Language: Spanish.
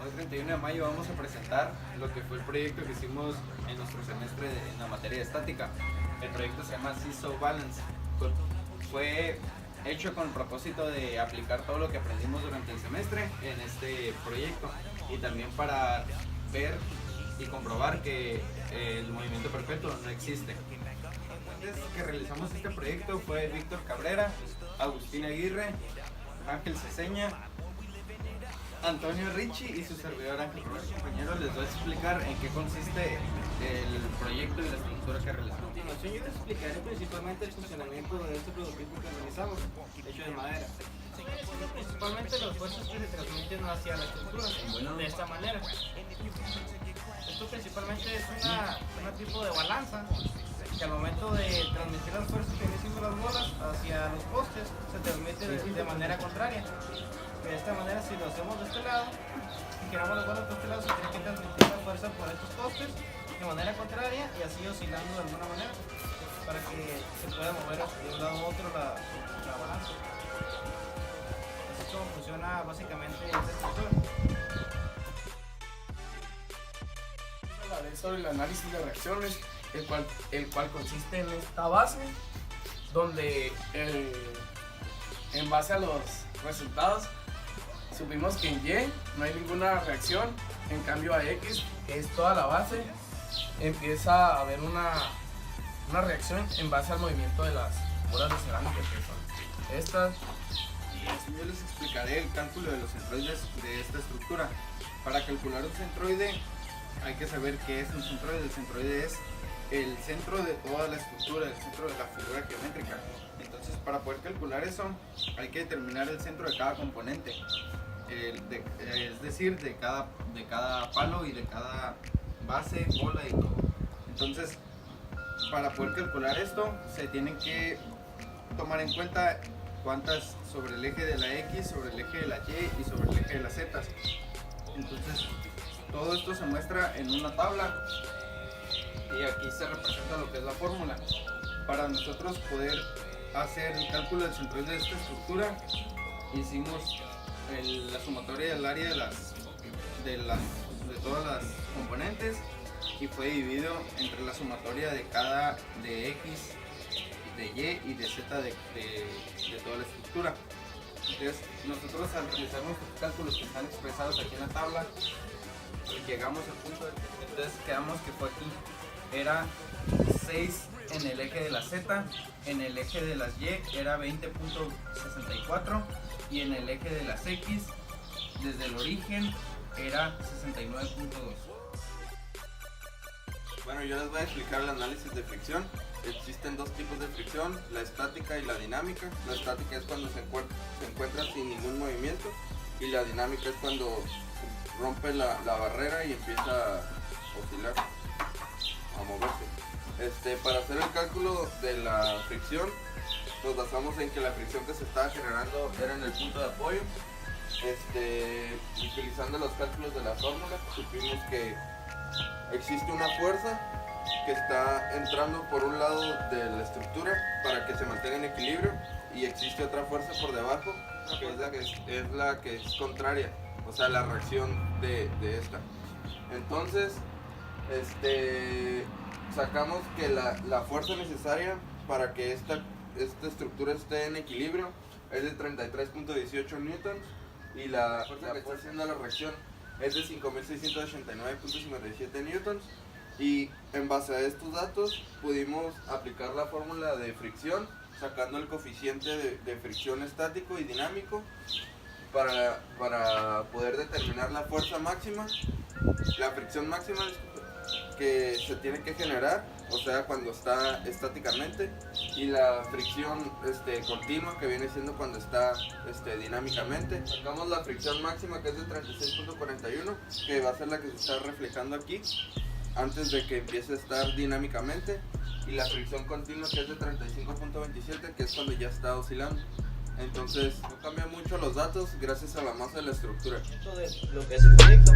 Hoy 31 de mayo vamos a presentar lo que fue el proyecto que hicimos en nuestro semestre en la materia de estática. El proyecto se llama Seesaw Balance. Fue hecho con el propósito de aplicar todo lo que aprendimos durante el semestre en este proyecto y también para ver y comprobar que el movimiento perpetuo no existe. Antes que realizamos este proyecto fue Víctor Cabrera, Agustín Aguirre, Ángel Ceseña, Antonio Ricci y su servidor Ángel Robles. Compañero, les voy a explicar en qué consiste el proyecto y la estructura que realizamos. A continuación yo les explicaré principalmente el funcionamiento de este prototipo que realizamos, hecho de madera. Principalmente los fuerzas que se transmiten hacia la estructura, de esta manera. Esto principalmente es una tipo de balanza, que al momento de transmitir las fuerzas que vienen siendo las bolas hacia los postes, se transmite de manera contraria. De esta manera, si lo hacemos de este lado y giramos las bolas por este lado, se tiene que transmitir la fuerza por estos postes de manera contraria y así oscilando de alguna manera para que se pueda mover de un lado a otro la balanza. Así es como funciona básicamente esta estructura. Hablaré sobre el análisis de reacciones, el cual consiste en esta base, donde en base a los resultados supimos que en Y no hay ninguna reacción, en cambio a X, que es toda la base, empieza a haber una reacción en base al movimiento de las bolas de cerámica, que son estas. Y así yo les explicaré el cálculo de los centroides de esta estructura. Para calcular un centroide hay que saber qué es un centroide. El centroide es el centro de toda la estructura, el centro de la figura geométrica. Entonces, para poder calcular eso hay que determinar el centro de cada componente, es decir, de cada palo y de cada base, bola y todo. Entonces, para poder calcular esto se tienen que tomar en cuenta cuántas sobre el eje de la X, sobre el eje de la Y y sobre el eje de las Z. Entonces, todo esto se muestra en una tabla y aquí se representa lo que es la fórmula. Para nosotros poder hacer el cálculo del centroide de esta estructura, hicimos la sumatoria del área de todas las componentes y fue dividido entre la sumatoria de X, de Y y de Z de toda la estructura. Entonces, nosotros al realizar nuestros cálculos que están expresados aquí en la tabla, llegamos al punto entonces quedamos que fue aquí, era 6 en el eje de la Z, en el eje de las Y era 20.64 y en el eje de las X desde el origen era 69.2. Bueno, yo les voy a explicar el análisis de fricción. Existen dos tipos de fricción, la estática y la dinámica. La estática es cuando se encuentra sin ningún movimiento y la dinámica es cuando rompe la barrera y empieza a oscilar, a moverse. Para hacer el cálculo de la fricción nos basamos en que la fricción que se estaba generando era en el punto de apoyo. Utilizando los cálculos de la fórmula supimos que existe una fuerza que está entrando por un lado de la estructura para que se mantenga en equilibrio y existe otra fuerza por debajo que es la que es contraria, o sea, la reacción de esta. Entonces sacamos que la fuerza necesaria para que esta estructura esté en equilibrio es de 33.18 newtons y la fuerza que está haciendo la reacción es de 5.689.57 newtons. Y en base a estos datos pudimos aplicar la fórmula de fricción, sacando el coeficiente de fricción estático y dinámico para poder determinar la fuerza máxima, la fricción máxima que se tiene que generar, o sea, cuando está estáticamente, y la fricción continua, que viene siendo cuando está dinámicamente. Sacamos la fricción máxima, que es de 36.41, que va a ser la que se está reflejando aquí antes de que empiece a estar dinámicamente, y la fricción continua, que es de 35.27, que es cuando ya está oscilando. Entonces no cambia mucho los datos gracias a la masa de la estructura. De lo que es el proyecto.